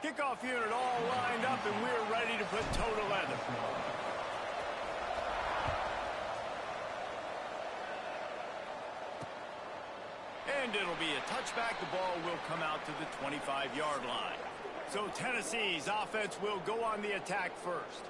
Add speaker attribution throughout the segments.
Speaker 1: Kickoff unit all lined up, and we're ready to put toe to leather. And it'll be a touchback. The ball will come out to the 25-yard line. So Tennessee's offense will go on the attack first.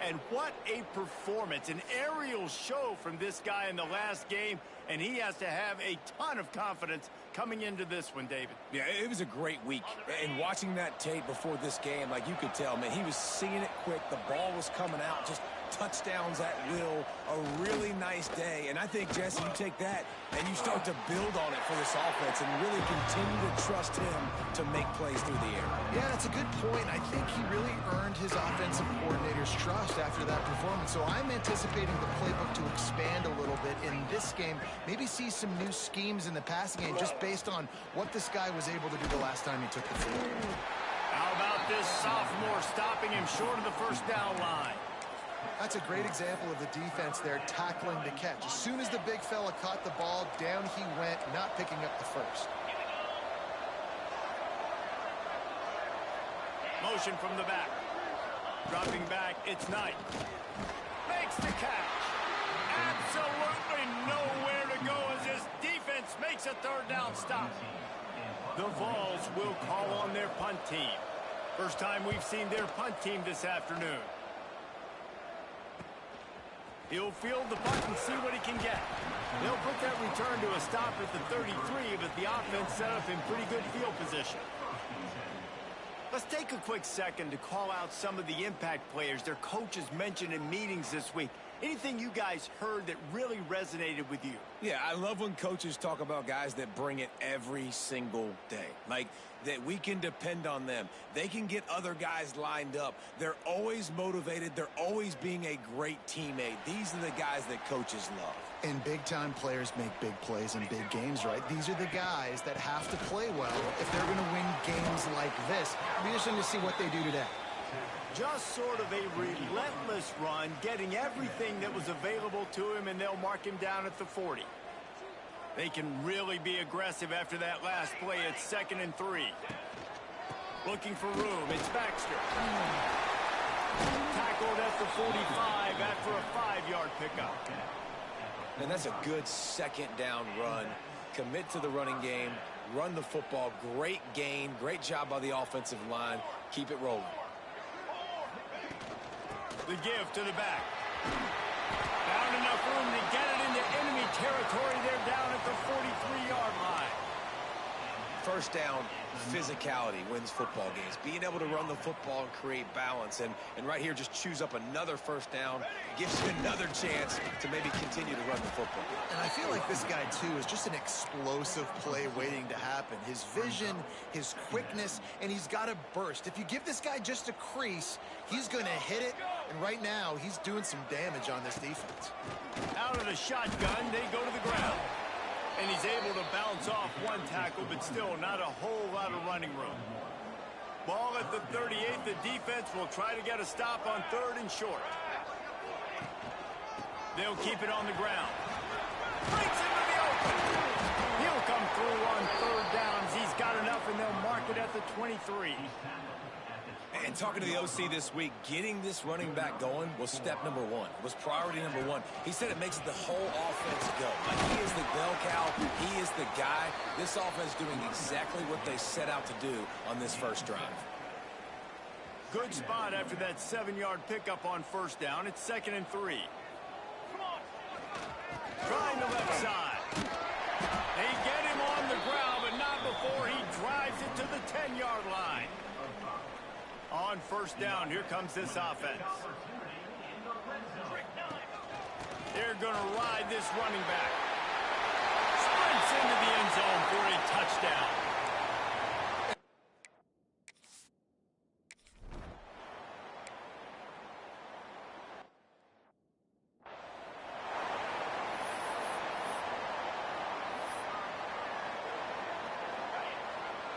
Speaker 1: And what a performance, an aerial show from this guy in the last game, and he has to have a ton of confidence coming into this one, David.
Speaker 2: Yeah, it was a great week. And watching that tape before this game, like you could tell, man, he was seeing it quick. The ball was coming out, just touchdowns at will. A really nice day. And I think, Jesse, you take that and you start to build on it for this offense and really continue to trust him to make plays through the air.
Speaker 3: Yeah, that's a good point. I think he really earned his offensive coordinator's trust after that performance. So I'm anticipating the playbook to expand a little bit in this game. Maybe see some new schemes in the passing game just based on what this guy was able to do the last time he took the field.
Speaker 1: How about this sophomore stopping him short of the first down line?
Speaker 3: That's a great example of the defense there tackling the catch. As soon as the big fella caught the ball, down he went, not picking up the first.
Speaker 1: Motion from the back. Dropping back, it's Knight. Makes the catch. Absolutely nowhere to go as this defense makes a third down stop. The Vols will call on their punt team. First time we've seen their punt team this afternoon. He'll field the punt and see what he can get. They'll put that return to a stop at the 33, but the offense set up in pretty good field position. Let's take a quick second to call out some of the impact players their coaches mentioned in meetings this week. Anything you guys heard that really resonated with you?
Speaker 2: Yeah, I love when coaches talk about guys that bring it every single day. Like, that we can depend on them. They can get other guys lined up. They're always motivated. They're always being a great teammate. These are the guys that coaches love.
Speaker 3: And big-time players make big plays in big games, right? These are the guys that have to play well if they're going to win games like this. It'll be interesting to see what they do today.
Speaker 1: Just sort of a relentless run, getting everything that was available to him, and they'll mark him down at the 40. They can really be aggressive after that last play. It's 2nd and 3. Looking for room. It's Baxter. Tackled at the 45 after a 5-yard pickup.
Speaker 2: And that's a good second down run. Commit to the running game. Run the football. Great gain. Great job by the offensive line. Keep it rolling.
Speaker 1: The give to the back. Found enough room to get it into enemy territory. They're down at the 43-yard line.
Speaker 2: First down, physicality wins football games. Being able to run the football and create balance. And right here, just choose up another first down. Gives you another chance to maybe continue to run the football.
Speaker 3: And I feel like this guy, too, is just an explosive play waiting to happen. His vision, his quickness, and he's got a burst. If you give this guy just a crease, he's going to hit it. And right now, he's doing some damage on this defense.
Speaker 1: Out of the shotgun, they go to the ground. And he's able to bounce off one tackle, but still not a whole lot of running room. Ball at the 38. The defense will try to get a stop on 3rd and short. They'll keep it on the ground. Breaks into the open. He'll come through on 3rd downs. He's got enough, and they'll mark it at the 23.
Speaker 2: And talking to the OC this week, getting this running back going was step number 1. Was priority number 1. He said it makes the whole offense go. Like, he is the bell cow. He is the guy. This offense doing exactly what they set out to do on this first drive.
Speaker 1: Good spot after that 7-yard pickup on first down. It's 2nd and 3. Trying the left side. They get him on the ground, but not before he drives it to the 10-yard line. On first down, here comes this offense. They're going to ride this running back. Sprints into the end zone for a touchdown.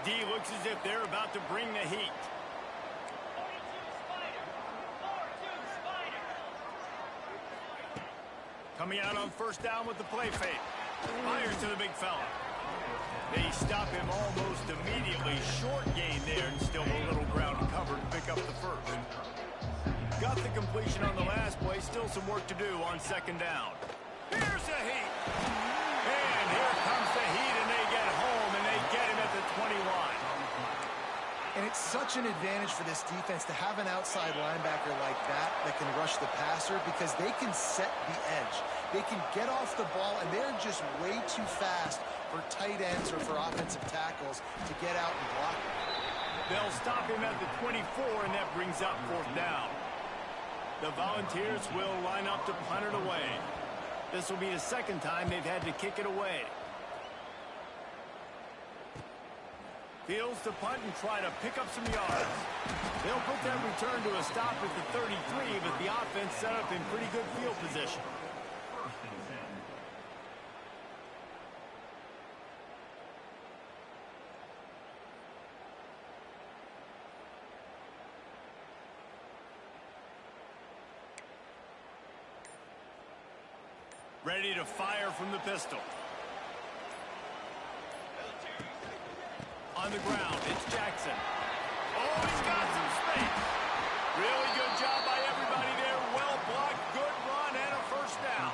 Speaker 1: D looks as if they're about to bring the heat. Coming out on first down with the play fake. Fires to the big fella. They stop him almost immediately. Short gain there and still a little ground pick up the first. Got the completion on the last play. Still some work to do on second down. Here's the heat. And here comes the heat, and they get home, and they get him at the 21.
Speaker 3: And it's such an advantage for this defense to have an outside linebacker like that can rush the passer, because they can set the edge. They can get off the ball, and they're just way too fast for tight ends or for offensive tackles to get out and block him.
Speaker 1: They'll stop him at the 24, and that brings up fourth down. The Volunteers will line up to punt it away. This will be the second time they've had to kick it away. Fields to punt and try to pick up some yards. They'll put that return to a stop at the 33, but the offense set up in pretty good field position. Ready to fire from the pistol. On the ground, it's Jackson. Oh, he's got some space. Really good job by everybody there. Well blocked, good run, and a first down.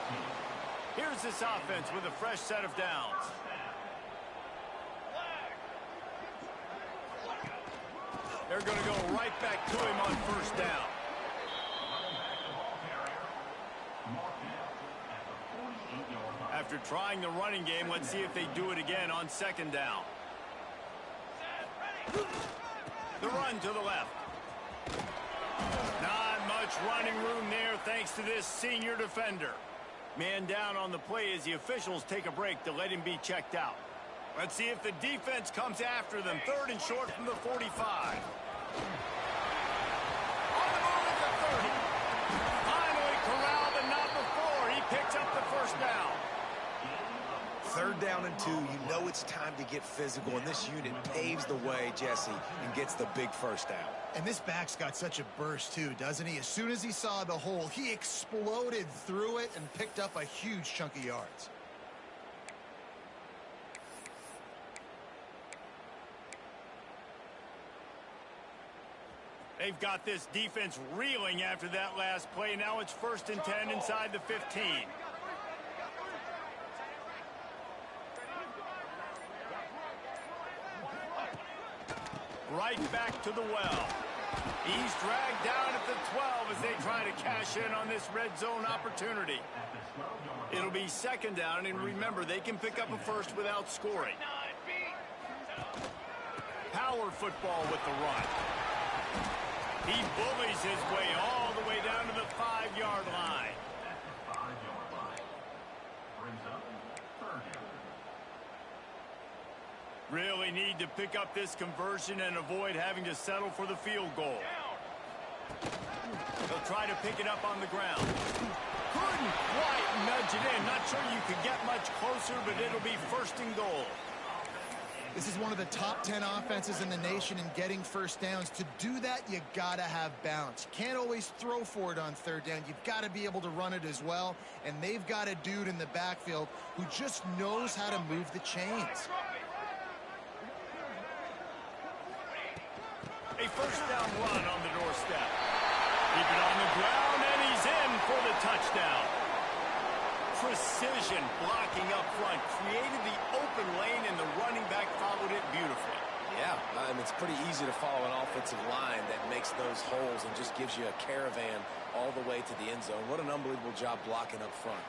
Speaker 1: Here's this offense with a fresh set of downs. They're going to go right back to him on first down. After trying the running game, let's see if they do it again on second down. The run to the left. Not much running room there thanks to this senior defender. Man down on the play as the officials take a break to let him be checked out. Let's see if the defense comes after them. Third and short from the 45. On the move at the 30. Finally corralled, but not before. He picks up the first down.
Speaker 2: Third down and 2, you know it's time to get physical, and this unit paves the way, Jesse, and gets the big first down.
Speaker 3: And this back's got such a burst too, doesn't he? As soon as he saw the hole, he exploded through it and picked up a huge chunk of yards.
Speaker 1: They've got this defense reeling after that last play. Now it's 1st and 10 inside the 15. Right back to the well. He's dragged down at the 12 as they try to cash in on this red zone opportunity. It'll be second down, and remember, they can pick up a first without scoring. Power football with the run. He bullies his way all the way down to the 5-yard line. Really need to pick up this conversion and avoid having to settle for the field goal. They'll try to pick it up on the ground. Couldn't quite nudge it in. Not sure you could get much closer, but it'll be 1st and goal.
Speaker 3: This is one of the top 10 offenses in the nation in getting first downs. To do that, you got to have balance. You can't always throw for it on third down. You've got to be able to run it as well. And they've got a dude in the backfield who just knows how to move the chains.
Speaker 1: A first down run on the doorstep. Keep it on the ground, and he's in for the touchdown. Precision blocking up front. Created the open lane, and the running back followed it beautifully.
Speaker 2: Yeah, it's pretty easy to follow an offensive line that makes those holes and just gives you a caravan all the way to the end zone. What an unbelievable job blocking up front.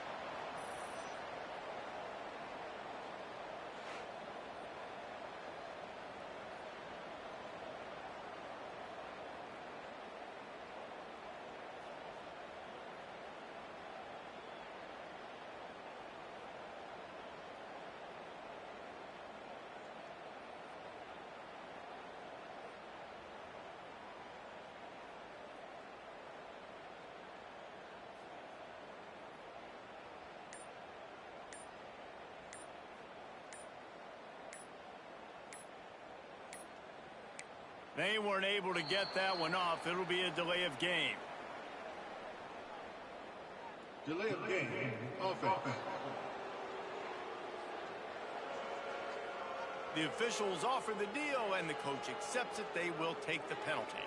Speaker 1: They weren't able to get that one off. It'll be a delay of game.
Speaker 4: Delay of game. Offense.
Speaker 1: The officials offer the deal, and the coach accepts it. They will take the penalty.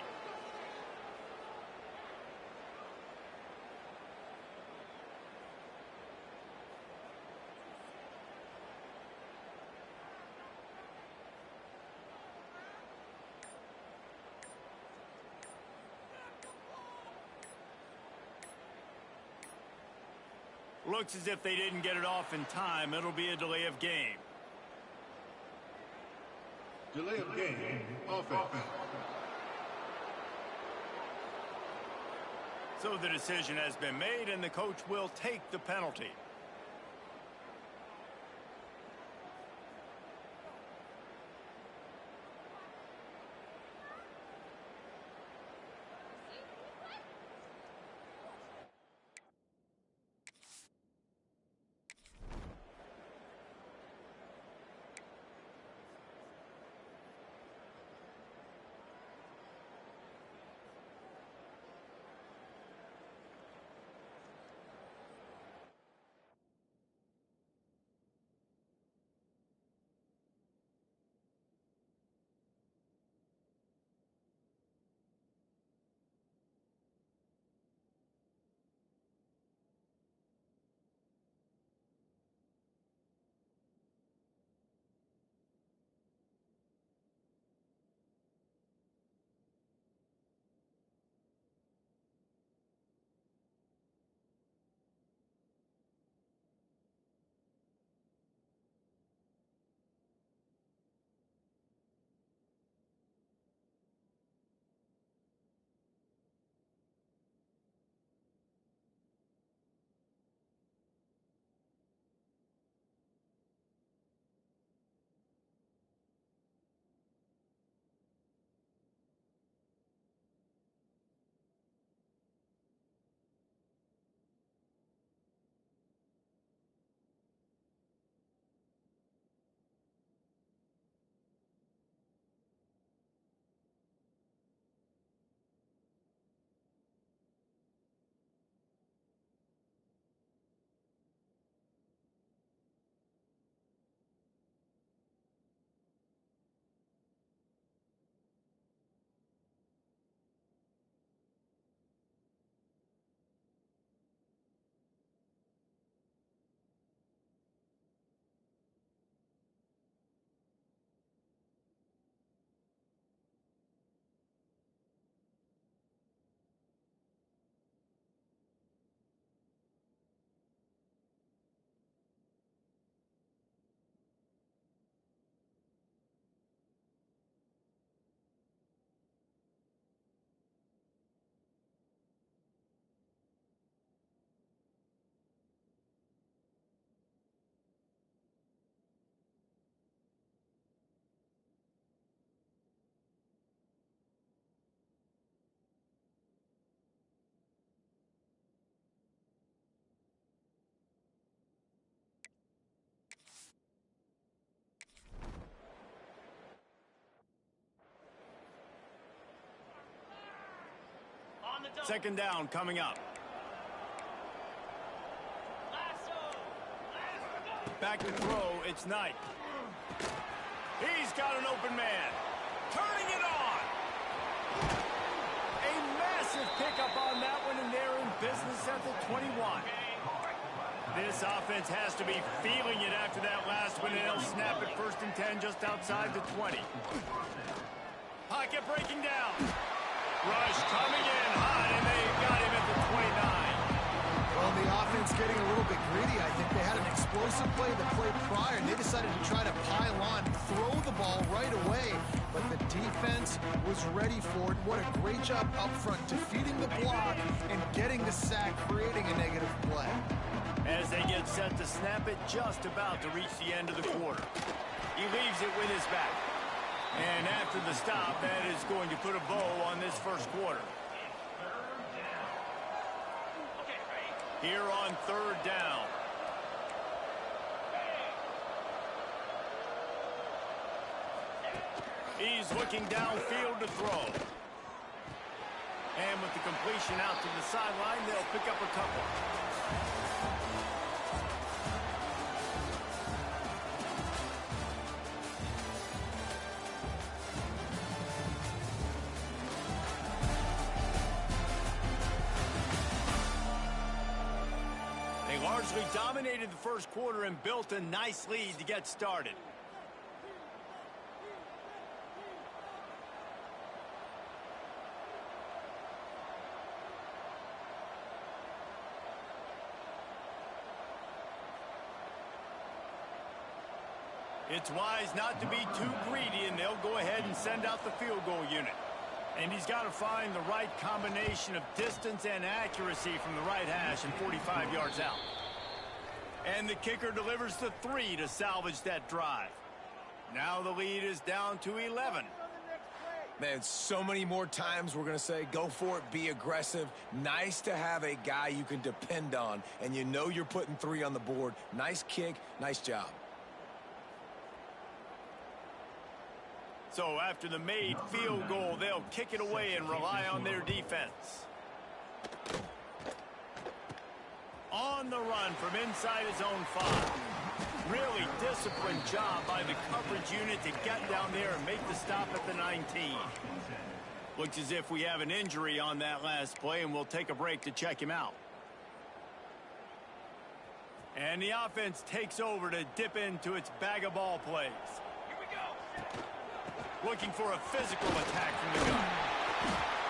Speaker 1: Looks as if they didn't get it off in time. It'll be a delay of game.
Speaker 4: Delay of game, offense.
Speaker 1: So the decision has been made, and the coach will take the penalty. Second down coming up. Back to throw, it's Knight. He's got an open man. Turning it on. A massive pickup on that one, and they're in business at the 21. This offense has to be feeling it after that last one, and they'll snap it 1st and 10 just outside the 20. Pocket breaking down. Rush coming in hot, and they got him at the 29.
Speaker 3: Well, the offense getting a little bit greedy. I think they had an explosive play the play prior, and they decided to try to pile on, throw the ball right away. But the defense was ready for it. What a great job up front, defeating the block and getting the sack, creating a negative play.
Speaker 1: As they get set to snap it, just about to reach the end of the quarter. He leaves it with his back. And after the stop, that is going to put a bow on this first quarter. Here on 3rd down. He's looking downfield to throw. And with the completion out to the sideline, they'll pick up a couple. Largely dominated the first quarter and built a nice lead to get started. It's wise not to be too greedy, and they'll go ahead and send out the field goal unit. And he's got to find the right combination of distance and accuracy from the right hash and 45 yards out. And the kicker delivers the 3 to salvage that drive. Now the lead is down to 11.
Speaker 2: Man, so many more times we're going to say, go for it, be aggressive. Nice to have a guy you can depend on, and you know you're putting 3 on the board. Nice kick, nice job.
Speaker 1: So after the made field goal, they'll kick it away and rely on their defense. On the run from inside his own 5. Really disciplined job by the coverage unit to get down there and make the stop at the 19. Looks as if we have an injury on that last play, and we'll take a break to check him out. And the offense takes over to dip into its bag of ball plays. Here we go. Looking for a physical attack from the gun.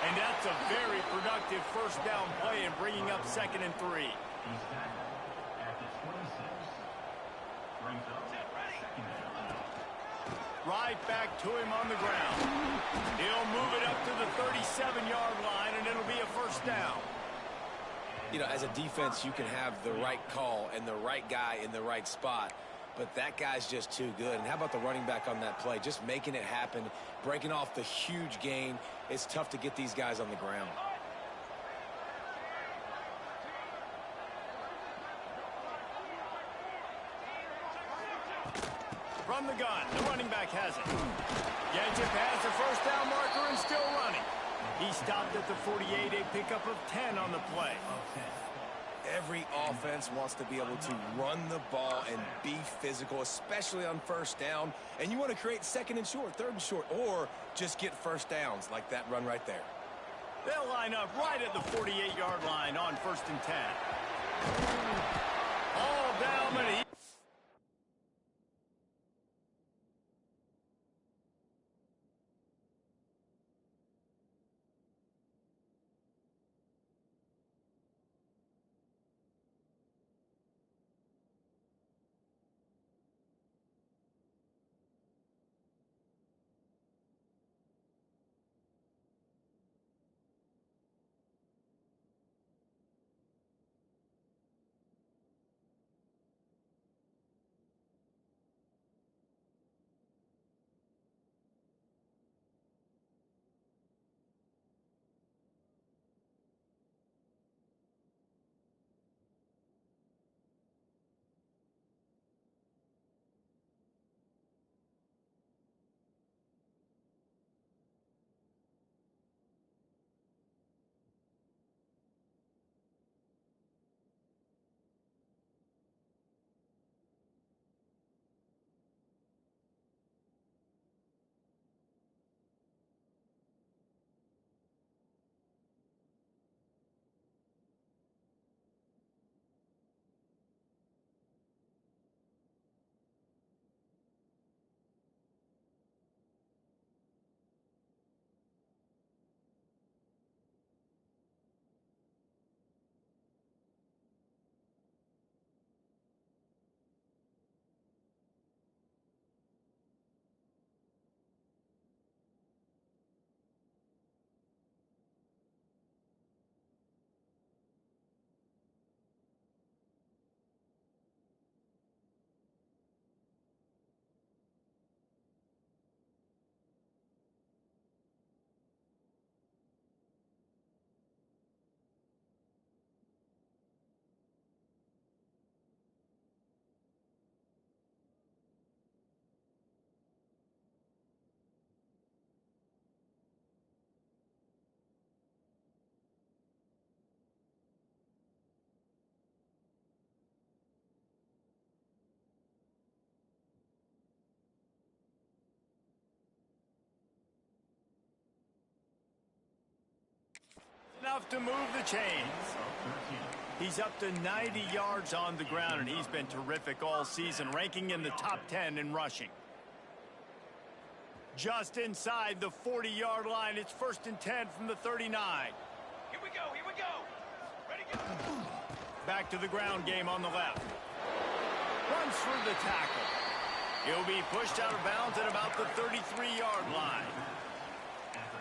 Speaker 1: And that's a very productive first down play and bringing up 2nd and 3. Right back to him on the ground. He'll move it up to the 37-yard line, and it'll be a first down.
Speaker 2: You know, as a defense, you can have the right call and the right guy in the right spot, but that guy's just too good. And how about the running back on that play? Just making it happen, breaking off the huge gain. It's tough to get these guys on the ground.
Speaker 1: From the gun, the running back has it. Gets it past the first down marker and still running. He stopped at the 48, a pickup of 10 on the play.
Speaker 2: Every offense wants to be able to run the ball and be physical, especially on first down. And you want to create 2nd and short, 3rd and short, or just get first downs like that run right there.
Speaker 1: They'll line up right at the 48-yard line on 1st and 10. All down, but he... enough to move the chains. He's up to 90 yards on the ground, and he's been terrific all season, ranking in the top 10 in rushing. Just inside the 40-yard line, it's 1st and 10 from the 39.
Speaker 5: Here we go, here we go. Ready, go.
Speaker 1: Back to the ground game on the left. Runs through the tackle. He'll be pushed out of bounds at about the 33-yard line.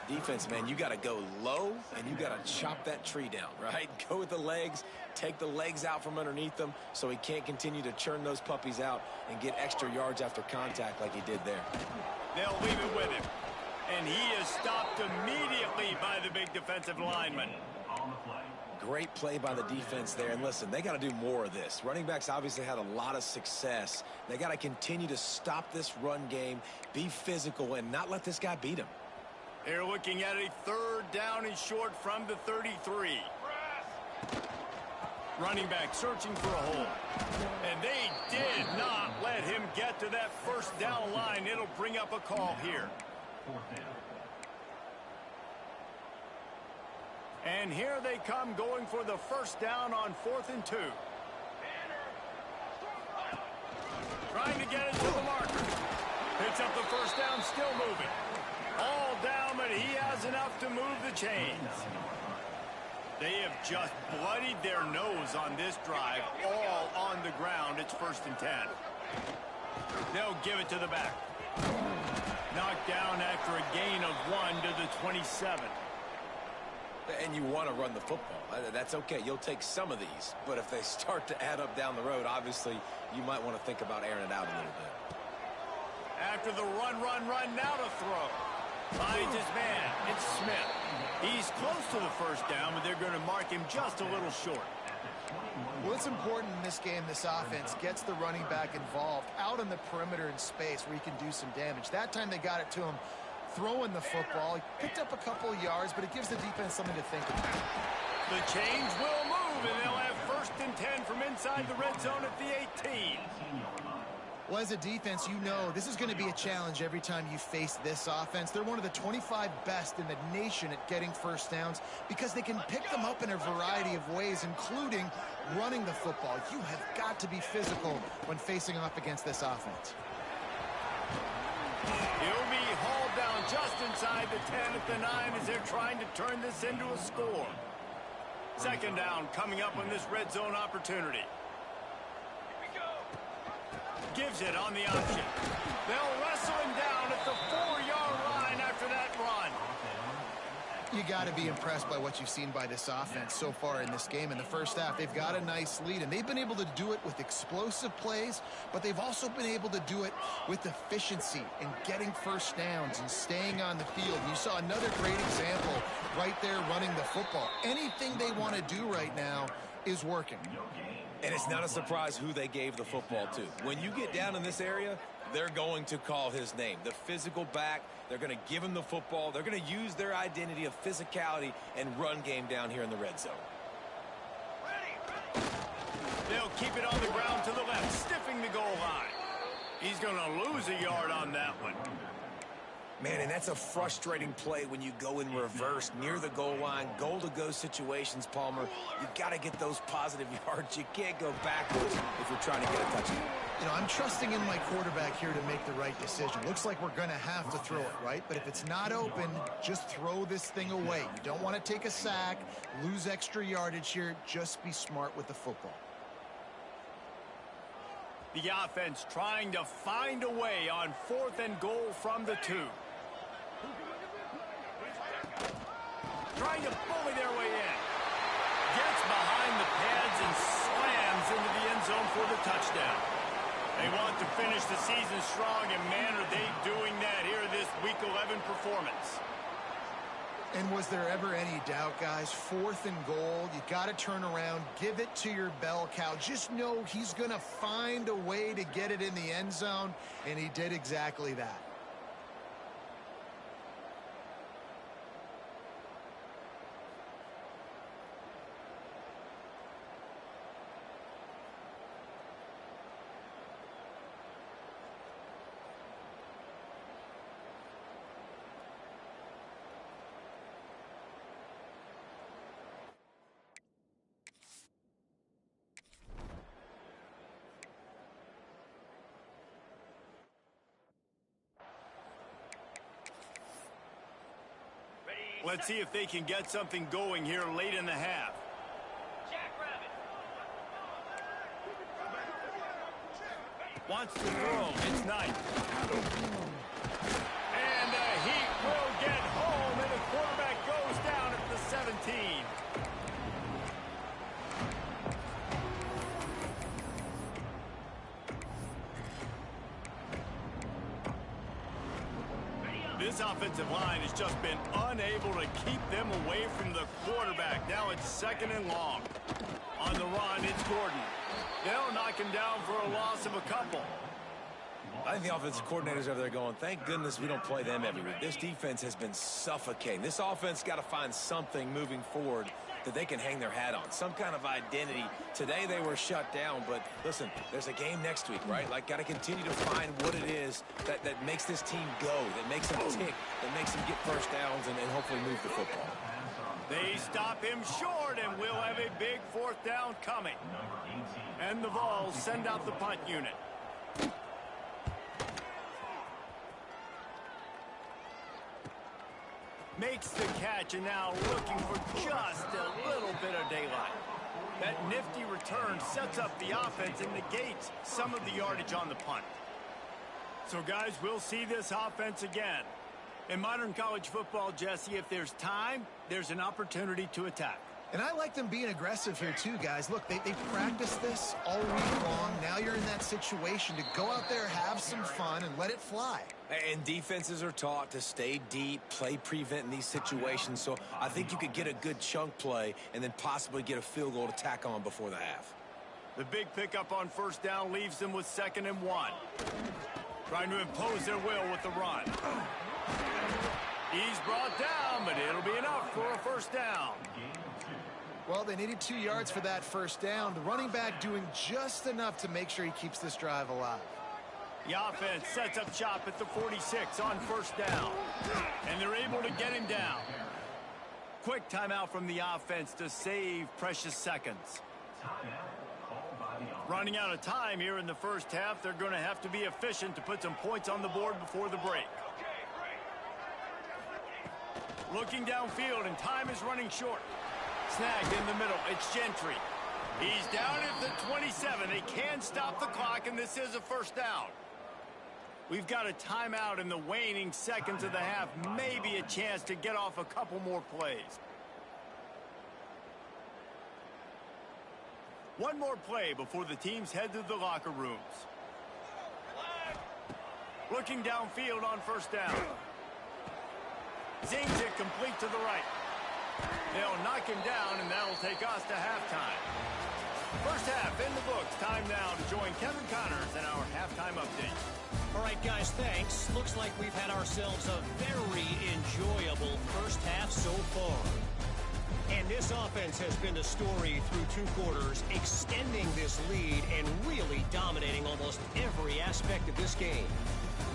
Speaker 2: Defense, man, you got to go low, and you got to chop that tree down, right? Go with the legs, take the legs out from underneath them so he can't continue to churn those puppies out and get extra yards after contact like he did there.
Speaker 1: They'll leave it with him. And he is stopped immediately by the big defensive lineman.
Speaker 2: Great play by the defense there. And listen, they got to do more of this. Running backs obviously had a lot of success. They got to continue to stop this run game, be physical, and not let this guy beat him.
Speaker 1: They're looking at a 3rd down and short from the 33. Running back searching for a hole. And they did not let him get to that 1st down line. It'll bring up a call here. And here they come going for the 1st down on 4th and 2. Trying to get it to the marker. Picks up the 1st down, still moving. All down, but he has enough to move the chains. They have just bloodied their nose on this drive, all on the ground. It's 1st and 10. They'll give it to the back. Knocked down after a gain of 1 to the 27.
Speaker 2: And you want to run the football. That's okay. You'll take some of these. But if they start to add up down the road, obviously, you might want to think about airing it out a little bit.
Speaker 1: After the run, now to throw. Finds his man. It's Smith. He's close to the 1st down, but they're going to mark him just a little short.
Speaker 3: Well, it's important in this game, this offense gets the running back involved out on the perimeter in space where he can do some damage. That time they got it to him throwing the football. He picked up a couple of yards, but it gives the defense something to think about.
Speaker 1: The chains will move, and they'll have 1st and 10 from inside the red zone at the 18.
Speaker 3: Well, as a defense, you know this is going to be a challenge every time you face this offense. They're one of the 25 best in the nation at getting 1st downs because they can pick them up in a variety of ways, including running the football. You have got to be physical when facing off against this offense.
Speaker 1: He'll be hauled down just inside the 10 at the 9 as they're trying to turn this into a score. 2nd down coming up on this red zone opportunity. Gives it on the option. They'll wrestle him down at the 4-yard line after that run.
Speaker 3: You got to be impressed by what you've seen by this offense so far in this game. In the 1st half, they've got a nice lead, and they've been able to do it with explosive plays, but they've also been able to do it with efficiency and getting 1st downs and staying on the field. You saw another great example right there running the football. Anything they want to do right now is working.
Speaker 2: And it's not a surprise who they gave the football to. When you get down in this area, they're going to call his name. The physical back, they're going to give him the football. They're going to use their identity of physicality and run game down here in the red zone.
Speaker 1: They'll keep it on the ground to the left, stiffing the goal line. He's going to lose a yard on that one.
Speaker 2: Man, and that's a frustrating play when you go in reverse near the goal line, goal-to-go situations, Palmer. You've got to get those positive yards. You can't go backwards if you're trying to get a touchdown.
Speaker 3: You know, I'm trusting in my quarterback here to make the right decision. Looks like we're going to have to throw it, right? But if it's not open, just throw this thing away. You don't want to take a sack, lose extra yardage here. Just be smart with the football.
Speaker 1: The offense trying to find a way on 4th and goal from the 2. Trying to bully their way in. Gets behind the pads and slams into the end zone for the touchdown. They want to finish the season strong, and man, are they doing that here this Week 11 performance.
Speaker 3: And was there ever any doubt, guys? 4th and goal, you got to turn around, give it to your bell cow. Just know he's going to find a way to get it in the end zone, and he did exactly that.
Speaker 1: Let's see if they can get something going here late in the half. Wants to throw. It's nice. And the Heat will get home, and the quarterback goes down at the 17. This offensive line has just been unable to keep them away from the quarterback. Now it's 2nd and long. On the run, it's Gordon. They'll knock him down for a loss of a couple.
Speaker 2: I think the offensive coordinators over there going, thank goodness we don't play them every week. This defense has been suffocating. This offense got to find something moving forward that they can hang their hat on, some kind of identity. Today they were shut down, but listen, there's a game next week, right? Like, got to continue to find what it is that makes this team go, that makes them tick, that makes them get first downs and hopefully move the football.
Speaker 1: They stop him short, and we'll have a big 4th down coming. And the Vols send out the punt unit. Makes the catch, and now looking for just a little bit of daylight. That nifty return sets up the offense and negates some of the yardage on the punt. So, guys, we'll see this offense again. In modern college football, Jesse, if there's time, there's an opportunity to attack.
Speaker 3: And I like them being aggressive here too, guys. Look, they practiced this all week long. Now you're in that situation to go out there, have some fun, and let it fly.
Speaker 2: And defenses are taught to stay deep, play prevent in these situations. So I think you could get a good chunk play and then possibly get a field goal to tack on before the half.
Speaker 1: The big pickup on 1st down leaves them with 2nd and 1. Trying to impose their will with the run. He's brought down, but it'll be enough for a 1st down.
Speaker 3: Well, they needed 2 yards for that 1st down. The running back doing just enough to make sure he keeps this drive alive.
Speaker 1: The offense sets up shop at the 46 on 1st down. And they're able to get him down. Quick timeout from the offense to save precious seconds. Running out of time here in the 1st half. They're going to have to be efficient to put some points on the board before the break. Looking downfield, and time is running short. Snagged in the middle. It's Gentry. He's down at the 27. They can stop the clock, and this is a 1st down. We've got a timeout in the waning seconds of the half. Maybe a chance to get off a couple more plays. One more play before the teams head to the locker rooms. Looking downfield on 1st down. Zings it complete to the right. They'll knock him down, and that'll take us to halftime. 1st half in the books. Time now to join Kevin Connors in our halftime update.
Speaker 6: All right, guys, thanks. Looks like we've had ourselves a very enjoyable 1st half so far. And this offense has been the story through 2 quarters, extending this lead and really dominating almost every aspect of this game.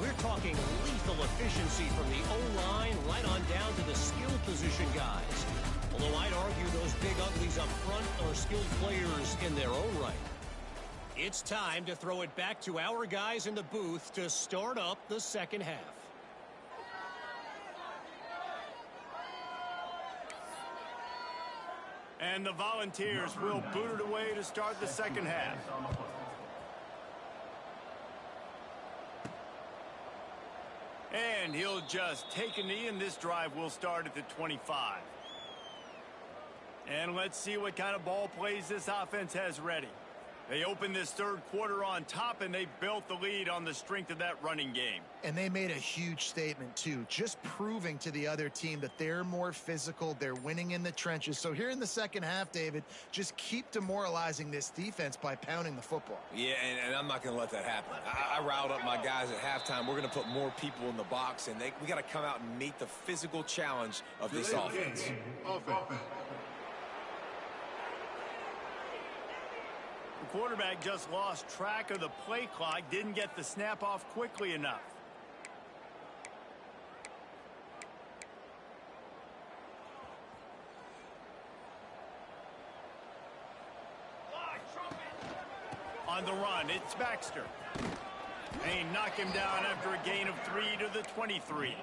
Speaker 6: We're talking lethal efficiency from the O-line right on down to the skill position guys. Although I'd argue those big uglies up front are skilled players in their own right. It's time to throw it back to our guys in the booth to start up the 2nd half.
Speaker 1: And the Volunteers will boot it away to start the 2nd half. And he'll just take a knee, and this drive will start at the 25. And let's see what kind of ball plays this offense has ready. They opened this 3rd quarter on top, and they built the lead on the strength of that running game.
Speaker 3: And they made a huge statement, too, just proving to the other team that they're more physical, they're winning in the trenches. So here in the 2nd half, David, just keep demoralizing this defense by pounding the football.
Speaker 2: Yeah, and I'm not going to let that happen. I riled up my guys at halftime. We're going to put more people in the box, and we got to come out and meet the physical challenge of this offense.
Speaker 1: The quarterback just lost track of the play clock, didn't get the snap off quickly enough. On the run, it's Baxter. And he knocked him down after a gain of 3 to the 23.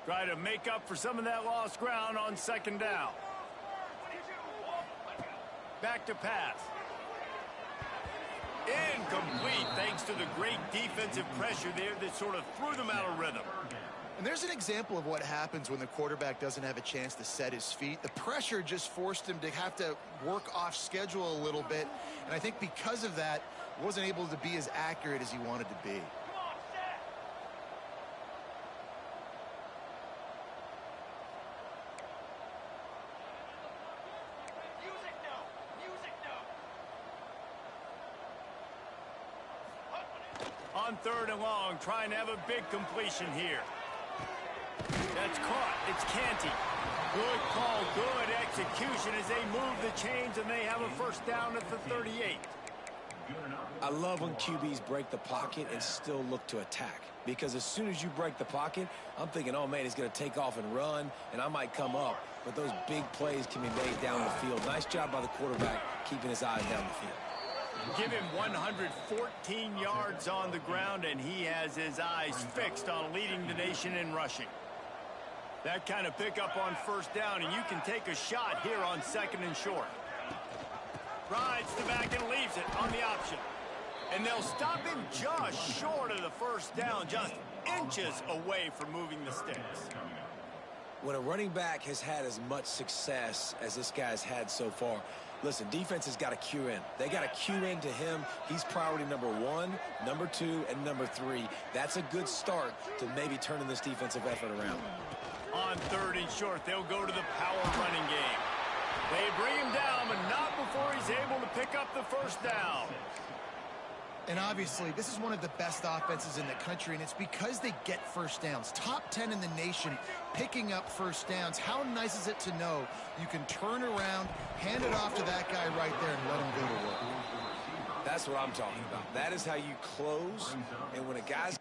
Speaker 1: Try to make up for some of that lost ground on 2nd down. Back to pass. Incomplete, thanks to the great defensive pressure there that sort of threw them out of rhythm.
Speaker 3: And there's an example of what happens when the quarterback doesn't have a chance to set his feet. The pressure just forced him to have to work off schedule a little bit. And I think because of that, wasn't able to be as accurate as he wanted to be.
Speaker 1: On 3rd and long, trying to have a big completion here. That's caught. It's Ncaa. Good call, good execution as they move the chains and they have a first down at the 38.
Speaker 2: I love when QBs break the pocket and still look to attack. Because as soon as you break the pocket, I'm thinking, oh, man, he's going to take off and run, and I might come up. But those big plays can be made down the field. Nice job by the quarterback keeping his eyes down the field.
Speaker 1: Give him 114 yards on the ground, and he has his eyes fixed on leading the nation in rushing. That kind of pickup on first down, and you can take a shot here on 2nd and short. Rides the back and leaves it on the option. And they'll stop him just short of the first down, just inches away from moving the sticks.
Speaker 2: When a running back has had as much success as this guy's had so far, listen, defense has got to cue in. They got to cue in to him. He's priority number 1, number 2, and number 3. That's a good start to maybe turning this defensive effort around.
Speaker 1: On 3rd and short, they'll go to the power running game. They bring him down, but not before he's able to pick up the first down.
Speaker 3: And obviously, this is one of the best offenses in the country, and it's because they get first downs. Top 10 in the nation picking up first downs. How nice is it to know you can turn around, hand it off to that guy right there, and let him go to work?
Speaker 2: That's what I'm talking about. That is how you close, and when a guy's...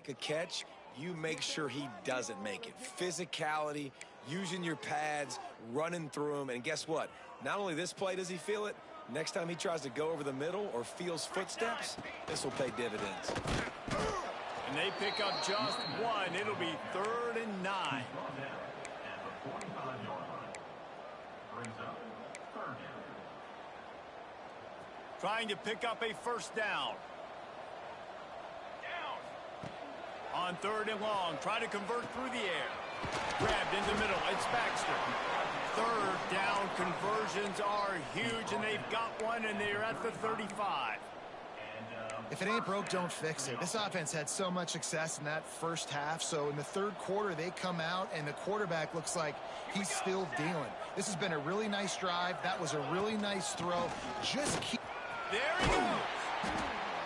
Speaker 2: A catch, you make sure he doesn't make it. Physicality, using your pads, running through him, and guess what? Not only this play does he feel it, next time he tries to go over the middle or feels footsteps, this will pay dividends.
Speaker 1: And they pick up just 1. It'll be 3rd and 9. Trying to pick up a first down. On 3rd and long, try to convert through the air. Grabbed in the middle, it's Baxter. 3rd down conversions are huge, and they've got one, and they're at the 35.
Speaker 3: If it ain't broke, don't fix it. This offense had so much success in that first half, so in the 3rd quarter, they come out, and the quarterback looks like he's still dealing. This has been a really nice drive. That was a really nice throw. Just keep...
Speaker 1: There he goes.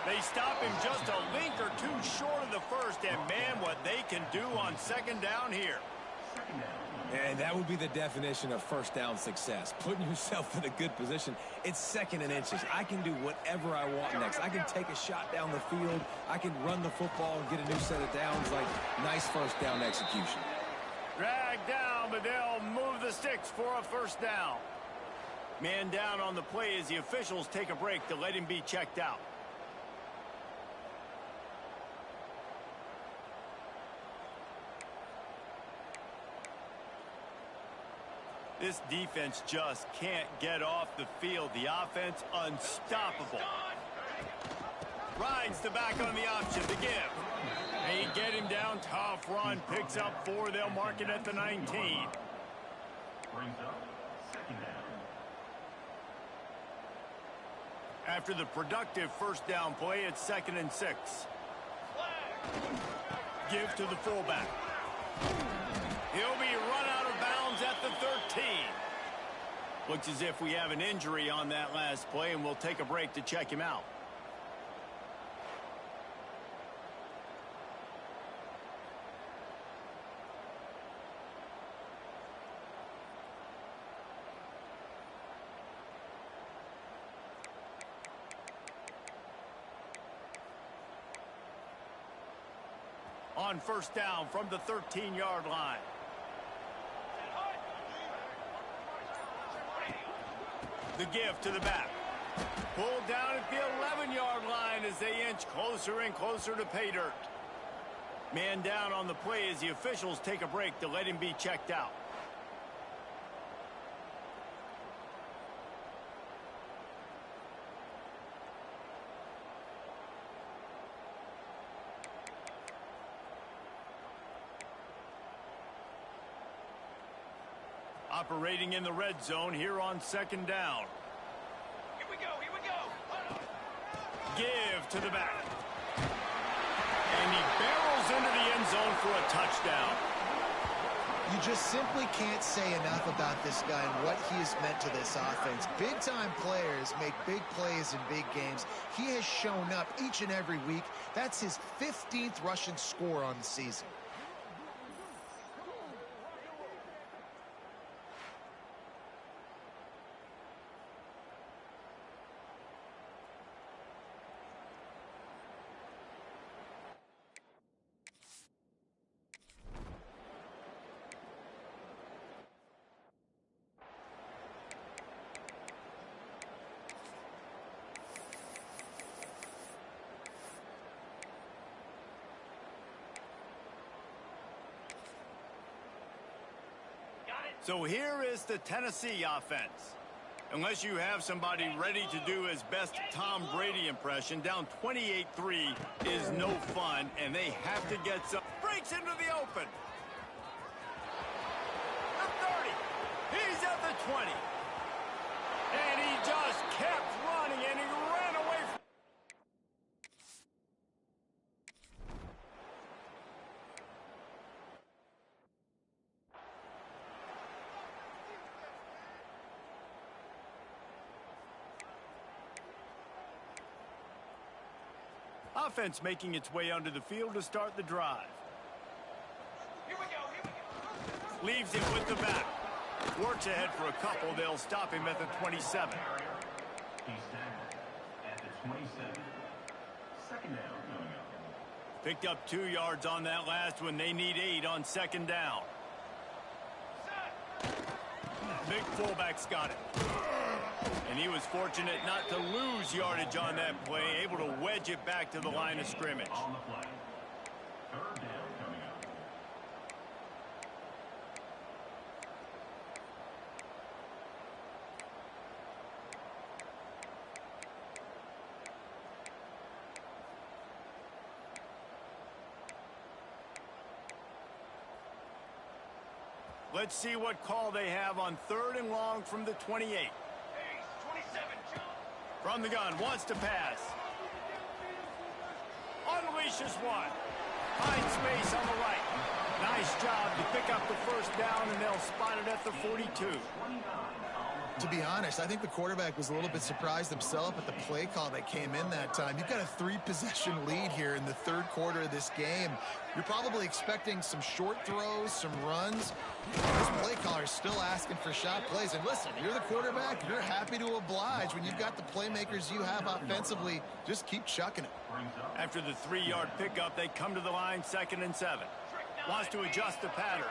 Speaker 1: They stop him just a link or two short of the first, and man, what they can do on second down here.
Speaker 2: And that would be the definition of first down success, putting yourself in a good position. It's second and inches. I can do whatever I want next. I can take a shot down the field. I can run the football and get a new set of downs. Like, nice first down execution.
Speaker 1: Drag down, but they'll move the sticks for a first down. Man down on the play as the officials take a break to let him be checked out. This defense just can't get off the field. The offense unstoppable. Rides the back on the option to give. They get him down. Tough run. Picks up 4. They'll mark it at the 19.
Speaker 4: Brings up second down.
Speaker 1: After the productive first down play, it's 2nd and 6. Give to the fullback. He'll be run out of bounds at the 13. Looks as if we have an injury on that last play, and we'll take a break to check him out. On first down from the 13-yard line. The give to the back. Pulled down at the 11-yard line as they inch closer and closer to pay dirt. Man down on the play as the officials take a break to let him be checked out. Operating in the red zone here on second down.
Speaker 5: Here we go, here we go.
Speaker 1: Give to the back. And he barrels into the end zone for a touchdown.
Speaker 3: You just simply can't say enough about this guy and what he has meant to this offense. Big-time players make big plays in big games. He has shown up each and every week. That's his 15th rushing score on the season.
Speaker 1: So here is the Tennessee offense. Unless you have somebody ready to do his best Tom Brady impression, down 28-3 is no fun, and they have to get some. Breaks into the open. The 30. He's at the 20. And he just kept running, and he ran away from. Offense making its way onto the field to start the drive.
Speaker 5: Here we go, here we go.
Speaker 1: Leaves him with the back. Works ahead for a couple. They'll stop him at the 27.
Speaker 4: He's tackled at the 27. Second down coming up.
Speaker 1: Picked up 2 yards on that last one. They need 8 on second down. Big fullback's got it. And he was fortunate not to lose yardage on that play, able to wedge it back to the line of scrimmage.
Speaker 4: On the play. Third down coming up.
Speaker 1: Let's see what call they have on 3rd and long from the 28.
Speaker 5: Hey, 27, jump.
Speaker 1: From the gun, wants to pass. Unleashes one. Finds space on the right. Nice job to pick up the first down, and they'll spot it at the 42.
Speaker 4: 29 on the
Speaker 3: To be honest, I think the quarterback was a little bit surprised himself at the play call that came in that time. You've got a 3-possession lead here in the third quarter of this game. You're probably expecting some short throws, some runs. This play caller is still asking for shot plays. And listen, you're the quarterback. You're happy to oblige. When you've got the playmakers you have offensively, just keep chucking it.
Speaker 1: After the 3-yard pickup, they come to the line, 2nd and 7. Wants to adjust the pattern.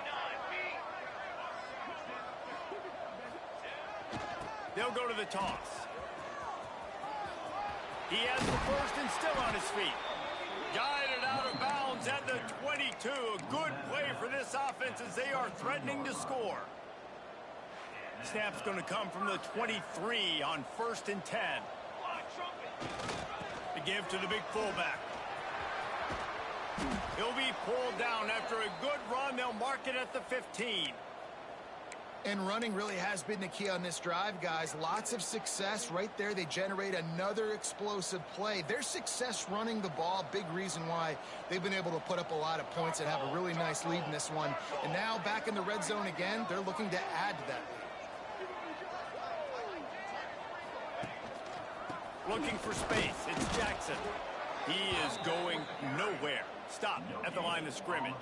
Speaker 1: They'll go to the toss. He has the first and still on his feet. Guided out of bounds at the 22. A good play for this offense as they are threatening to score. Snap's going to come from the 23 on 1st and 10. To give to the big fullback. He'll be pulled down after a good run. They'll mark it at the 15.
Speaker 3: And running really has been the key on this drive, guys. Lots of success right there. They generate another explosive play. Their success running the ball, big reason why they've been able to put up a lot of points and have a really nice lead in this one. And now back in the red zone again, they're looking to add to that
Speaker 1: lead. Looking for space. It's Jackson. He is going nowhere. Stop at the line of scrimmage.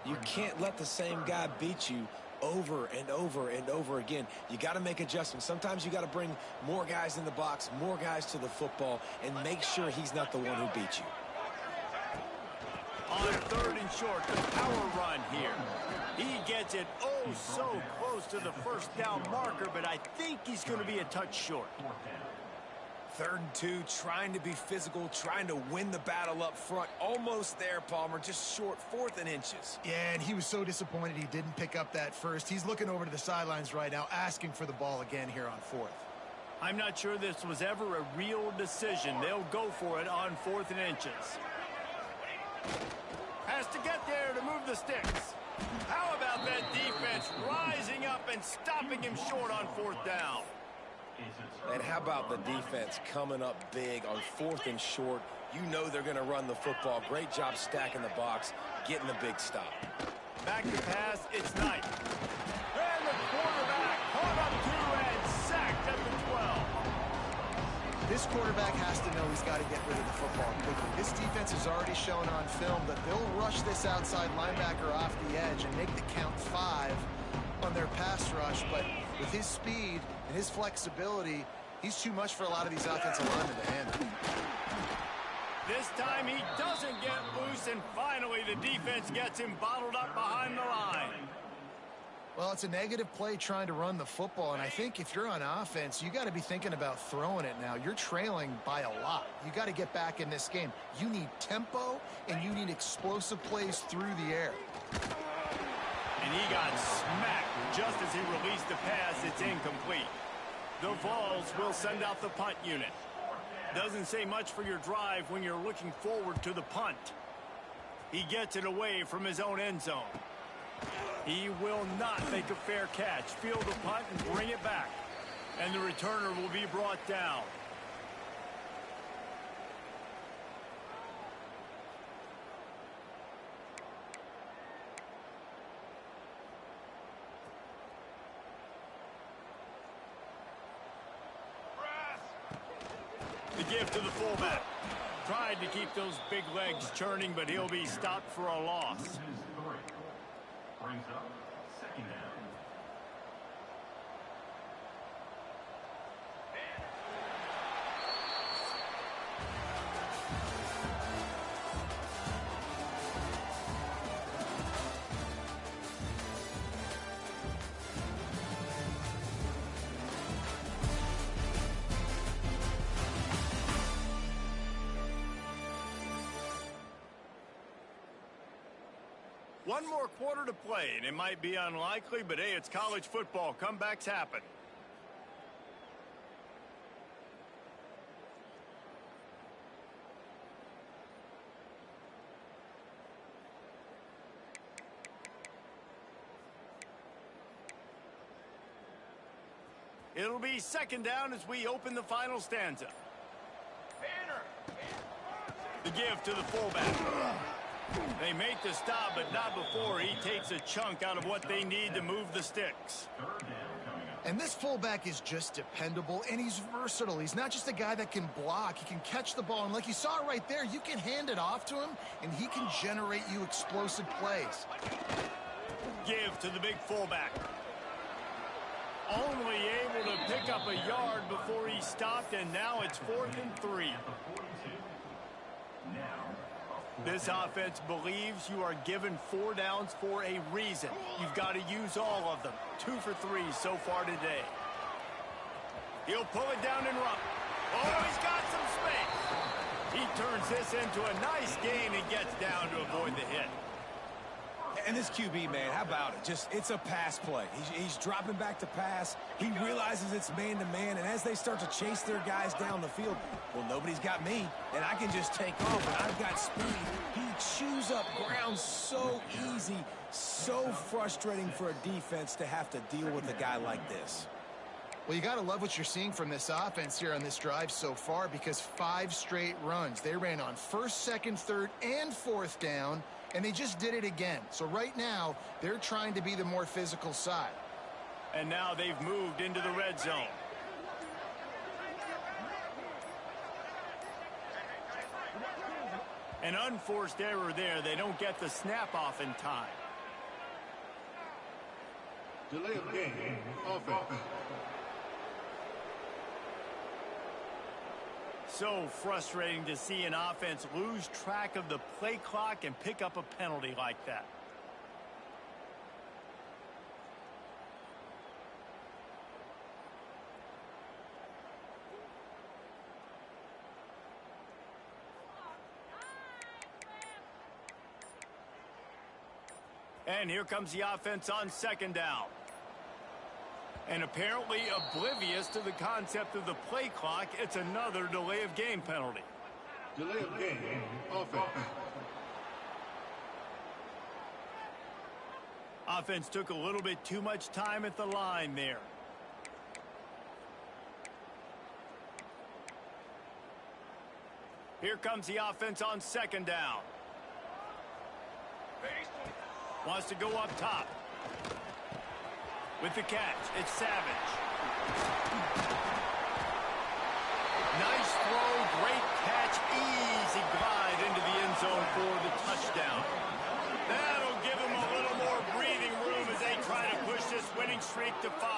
Speaker 2: You can't let the same guy beat you over and over and over again. You got to make adjustments. Sometimes you got to bring more guys in the box, more guys to the football, and make sure he's not the one who beat you.
Speaker 1: On 3rd and short, the power run here. He gets it oh so close to the first down marker, but I think he's going to be a touch short.
Speaker 2: 3rd and 2, trying to be physical, trying to win the battle up front. Almost there, Palmer, just short, 4th and inches.
Speaker 3: Yeah, and he was so disappointed he didn't pick up that first. He's looking over to the sidelines right now, asking for the ball again here on 4th.
Speaker 1: I'm not sure this was ever a real decision. They'll go for it on 4th and inches. Has to get there to move the sticks. How about that defense rising up and stopping him short on 4th down?
Speaker 2: And how about the defense coming up big on 4th and short? You know they're going to run the football. Great job stacking the box, getting the big stop.
Speaker 1: Back to pass, it's Knight. And the quarterback caught up to and sacked at the 12.
Speaker 3: This quarterback has to know he's got to get rid of the football quickly. This defense has already shown on film that they'll rush this outside linebacker off the edge and make the count 5 on their pass rush, but with his speed and his flexibility, he's too much for a lot of these offensive linemen to handle.
Speaker 1: This time he doesn't get loose, and finally the defense gets him bottled up behind the line.
Speaker 3: Well, it's a negative play trying to run the football, and I think if you're on offense, you got to be thinking about throwing it now. You're trailing by a lot. You got to get back in this game. You need tempo, and you need explosive plays through the air.
Speaker 1: And he got smacked just as he released the pass. It's incomplete. The Vols will send out the punt unit. Doesn't say much for your drive when you're looking forward to the punt. He gets it away from his own end zone. He will not make a fair catch. Field the punt and bring it back. And the returner will be brought down. The give to the fullback. Tried to keep those big legs churning, but he'll be stopped for a loss.
Speaker 4: Brings up 2nd down.
Speaker 1: One more quarter to play, and it might be unlikely, but hey, it's college football. Comebacks happen. It'll be 2nd down as we open the final stanza. The give to the fullback. They make the stop, but not before he takes a chunk out of what they need to move the sticks.
Speaker 4: 3rd down coming up.
Speaker 3: And this fullback is just dependable, and he's versatile. He's not just a guy that can block. He can catch the ball, and like you saw right there, you can hand it off to him, and he can generate you explosive plays.
Speaker 1: Give to the big fullback. Only able to pick up a yard before he stopped, and now it's 4th and 3. This offense believes you are given 4 downs for a reason. You've got to use all of them. 2 for 3 so far today. He'll pull it down and run. Oh, he's got some space. He turns this into a nice gain and gets down to avoid the hit.
Speaker 2: And this QB, man, how about it? It's a pass play. He's dropping back to pass. He realizes it's man-to-man, and as they start to chase their guys down the field, well, nobody's got me, and I can just take off, and I've got speed. He chews up ground so easy, so frustrating for a defense to have to deal with a guy like this.
Speaker 3: Well, you got to love what you're seeing from this offense here on this drive so far, because 5 straight runs. They ran on 1st, 2nd, 3rd, and 4th down, and they just did it again. So right now, they're trying to be the more physical side.
Speaker 1: And now they've moved into the red zone. An unforced error there. They don't get the snap off in time.
Speaker 7: Delay of game, offense.
Speaker 1: So frustrating to see an offense lose track of the play clock and pick up a penalty like that. And here comes the offense on 2nd down. And apparently oblivious to the concept of the play clock, it's another delay of game penalty.
Speaker 7: Delay of game, offense.
Speaker 1: Offense took a little bit too much time at the line there. Here comes the offense on 2nd down. Wants to go up top. With the catch, it's Savage. Nice throw, great catch, easy glide into the end zone for the touchdown. That'll give them a little more breathing room as they try to push this winning streak to 5.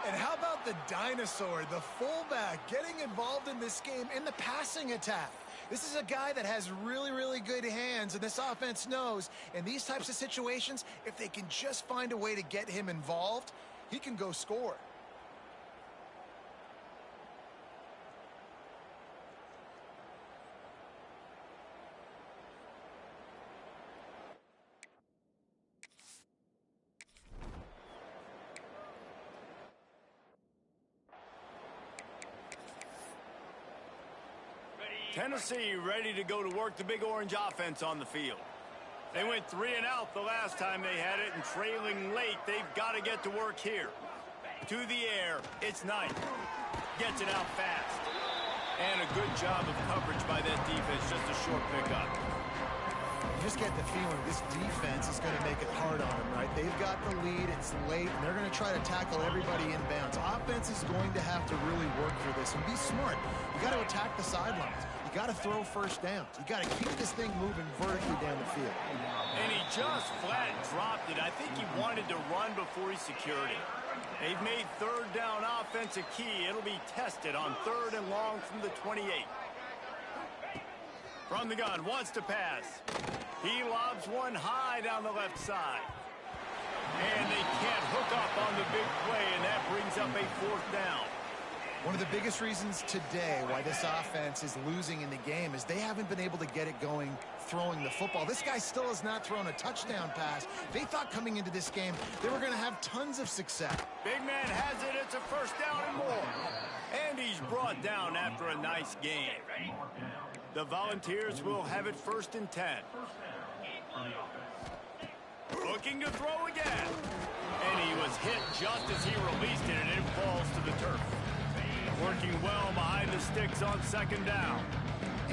Speaker 3: And how about the dinosaur, the fullback, getting involved in this game in the passing attack? This is a guy that has really, really good hands, and this offense knows in these types of situations, if they can just find a way to get him involved, he can go score.
Speaker 1: Tennessee ready to go to work the big orange offense on the field. They went 3 and out the last time they had it, and trailing late, they've got to get to work here. To the air, it's Knight. Gets it out fast. And a good job of coverage by that defense, just a short pickup.
Speaker 3: You just get the feeling this defense is going to make it hard on them, right? They've got the lead, it's late, and they're going to try to tackle everybody inbounds. Offense is going to have to really work for this and be smart. You got to attack the sidelines. You got to throw 1st downs. You got to keep this thing moving vertically down the field.
Speaker 1: And he just flat dropped it. I think he wanted to run before he secured it. They've made 3rd down offense a key. It'll be tested on 3rd and long from the 28. From the gun, wants to pass. He lobs one high down the left side. And they can't hook up on the big play, and that brings up a 4th down.
Speaker 3: One of the biggest reasons today why this offense is losing in the game is they haven't been able to get it going throwing the football. This guy still has not thrown a touchdown pass. They thought coming into this game they were going to have tons of success.
Speaker 1: Big man has it. It's a 1st down and more. And he's brought down after a nice game. The Volunteers will have it 1st and 10. Looking to throw again. And he was hit just as he released it, and it falls to the turf. Working well behind the sticks on 2nd down.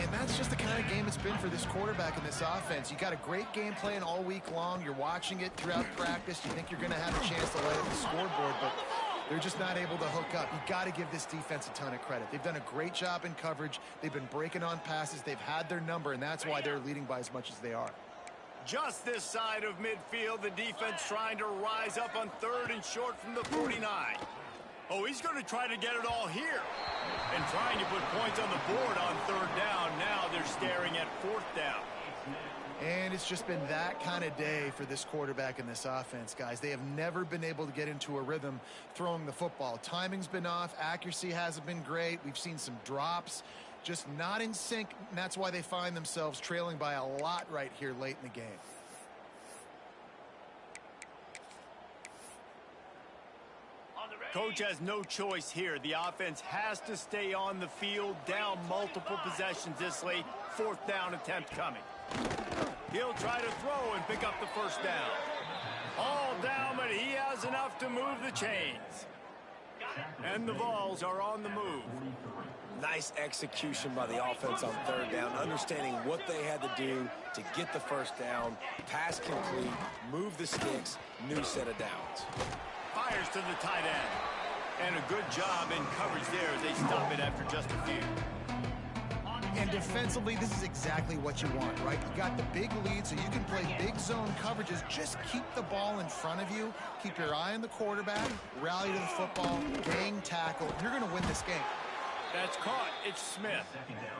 Speaker 3: And that's just the kind of game it's been for this quarterback in this offense. You got a great game plan all week long. You're watching it throughout practice. You think you're going to have a chance to lay at the scoreboard, but they're just not able to hook up. You got to give this defense a ton of credit. They've done a great job in coverage. They've been breaking on passes. They've had their number, and that's why they're leading by as much as they are.
Speaker 1: Just this side of midfield, the defense trying to rise up on 3rd and short from the 49. Oh, he's going to try to get it all here. And trying to put points on the board on 3rd down. Now they're staring at 4th down.
Speaker 3: And it's just been that kind of day for this quarterback in this offense, guys. They have never been able to get into a rhythm throwing the football. Timing's been off. Accuracy hasn't been great. We've seen some drops. Just not in sync, and that's why they find themselves trailing by a lot right here late in the game.
Speaker 1: Coach has no choice here. The offense has to stay on the field, down multiple possessions this late. 4th down attempt coming. He'll try to throw and pick up the 1st down. All down, but he has enough to move the chains. And the Vols are on the move.
Speaker 2: Nice execution by the offense on 3rd down, understanding what they had to do to get the 1st down, pass complete, move the sticks, new set of downs.
Speaker 1: Fires to the tight end. And a good job in coverage there as they stop it after just a few.
Speaker 3: And defensively, this is exactly what you want, right? You got the big lead, so you can play big zone coverages. Just keep the ball in front of you. Keep your eye on the quarterback. Rally to the football. Gang tackle. You're going to win this game.
Speaker 1: That's caught. It's Smith.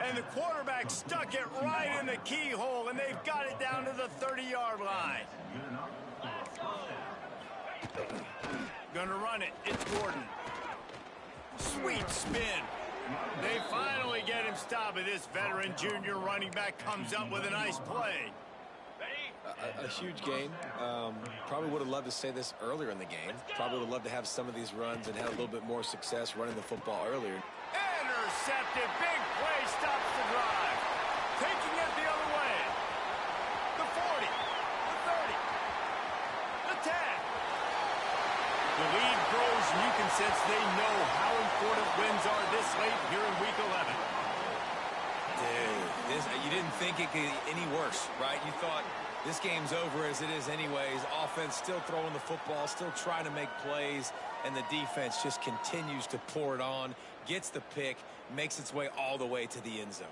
Speaker 1: And the quarterback stuck it right in the keyhole, and they've got it down to the 30-yard line. Gonna run it. It's Gordon. Sweet spin. They finally get him stopped, and this veteran junior running back comes up with a nice play.
Speaker 2: A huge game. Probably would have loved to say this earlier in the game. Probably would have loved to have some of these runs and had a little bit more success running the football earlier.
Speaker 1: Intercepted. Big play stops the drive. Taking it the other way. The 40. The 30. The 10. The lead grows, and you can sense they know how important wins are this late here in Week 11.
Speaker 2: Dude, you didn't think it could get any worse, right? You thought this game's over as it is anyways. Offense still throwing the football, still trying to make plays, and the defense just continues to pour it on, gets the pick, makes its way all the way to the end zone.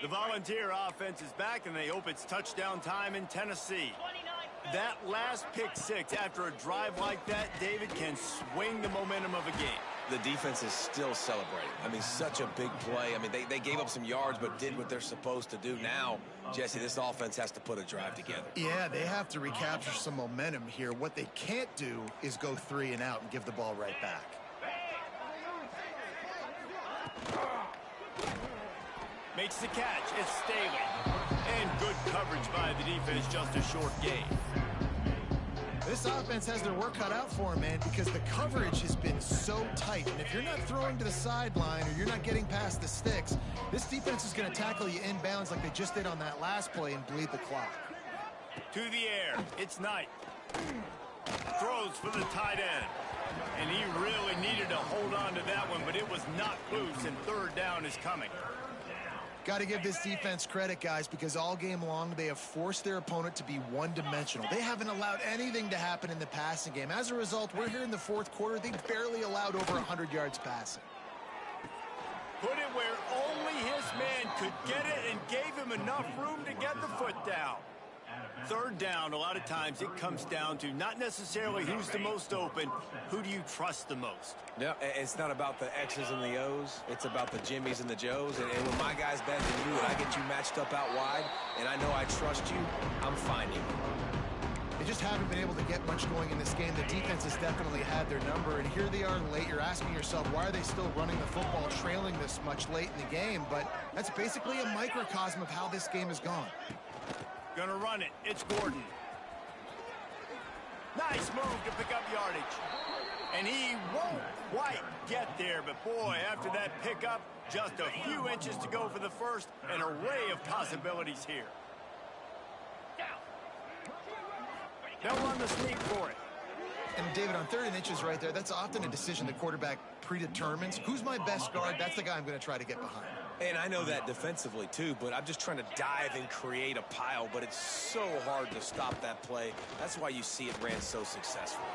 Speaker 1: The Volunteer offense is back, and they hope it's touchdown time in Tennessee. That last pick six after a drive like that, David, can swing the momentum of a game.
Speaker 2: The defense is still celebrating. I mean, such a big play. I mean, they gave up some yards but did what they're supposed to do. Now, Jesse, this offense has to put a drive together.
Speaker 3: Yeah, they have to recapture some momentum here. What they can't do is go 3 and out and give the ball right back.
Speaker 1: Makes the catch. It's Staley. And good coverage by the defense, just a short gain.
Speaker 3: This offense has their work cut out for them, man, because the coverage has been so tight. And if you're not throwing to the sideline or you're not getting past the sticks, this defense is going to tackle you inbounds like they just did on that last play and bleed the clock.
Speaker 1: To the air. It's Knight. Throws for the tight end. And he really needed to hold on to that one, but it was not loose, and third down is coming.
Speaker 3: Got to give this defense credit, guys, because all game long they have forced their opponent to be one-dimensional. They haven't allowed anything to happen in the passing game. As a result, we're here in the fourth quarter. They barely allowed over 100 yards passing.
Speaker 1: Put it where only his man could get it and gave him enough room to get the foot down. Third down, a lot of times it comes down to not necessarily who's the most open, who do you trust the most?
Speaker 2: Yeah, it's not about the X's and the O's. It's about the Jimmies and the Joes. And when my guy's better than you and I get you matched up out wide and I know I trust you, I'm finding you.
Speaker 3: They just haven't been able to get much going in this game. The defense has definitely had their number, and here they are late. You're asking yourself, why are they still running the football, trailing this much late in the game? But that's basically a microcosm of how this game has gone.
Speaker 1: Gonna run it. It's Gordon. Nice move to pick up yardage. And he won't quite get there, but boy, after that pickup, just a few inches to go for the first. An array of possibilities here. They'll run the sneak for it.
Speaker 3: And David, on 3rd and inches right there, that's often a decision the quarterback predetermines. Who's my best guard? That's the guy I'm going to try to get behind.
Speaker 2: And I know that defensively too, but I'm just trying to dive and create a pile, but it's so hard to stop that play. That's why you see it ran so successful.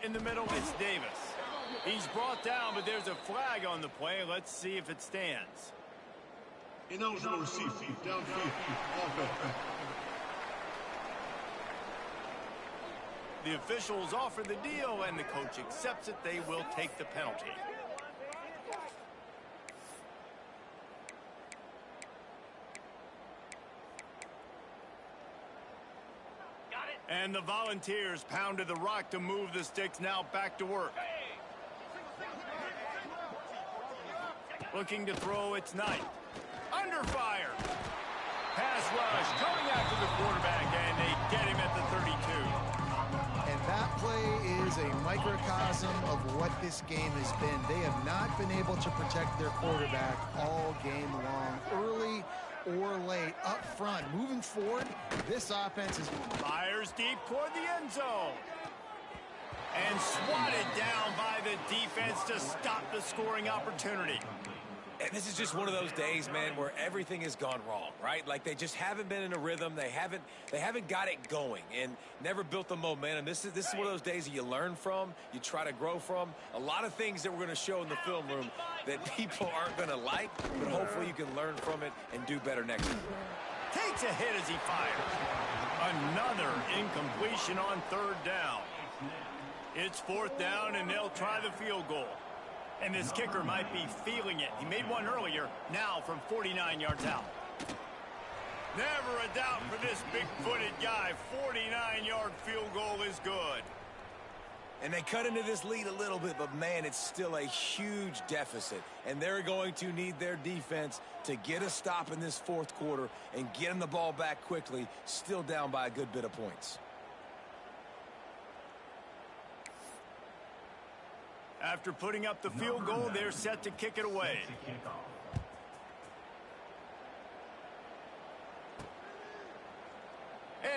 Speaker 1: In the middle, it's Davis. He's brought down, but there's a flag on the play. Let's see if it stands.
Speaker 7: Ineligible receiver, downfield, offense.
Speaker 1: The officials offer the deal, and the coach accepts it. They will take the penalty. And the Volunteers pounded the rock to move the sticks, now back to work. Looking to throw, it's Knight. Under fire. Pass rush coming after the quarterback, and they get him at the 32.
Speaker 3: And that play is a microcosm of what this game has been. They have not been able to protect their quarterback all game long. Early or late, up front, moving forward, this offense is...
Speaker 1: Fires deep toward the end zone. And swatted down by the defense to stop the scoring opportunity.
Speaker 2: And this is just one of those days, man, where everything has gone wrong, right? Like they just haven't been in a rhythm. They haven't got it going and never built the momentum. This is one of those days that you learn from, you try to grow from. A lot of things that we're going to show in the film room that people aren't going to like, but hopefully you can learn from it and do better next time.
Speaker 1: Takes a hit as he fires. Another incompletion on third down. It's fourth down, and they'll try the field goal. And this kicker might be feeling it. He made one earlier, now from 49 yards out. Never a doubt for this big-footed guy. 49-yard field goal is good.
Speaker 2: And they cut into this lead a little bit, but, man, it's still a huge deficit. And they're going to need their defense to get a stop in this fourth quarter and get them the ball back quickly, still down by a good bit of points.
Speaker 1: After putting up the field goal, they're set to kick it away.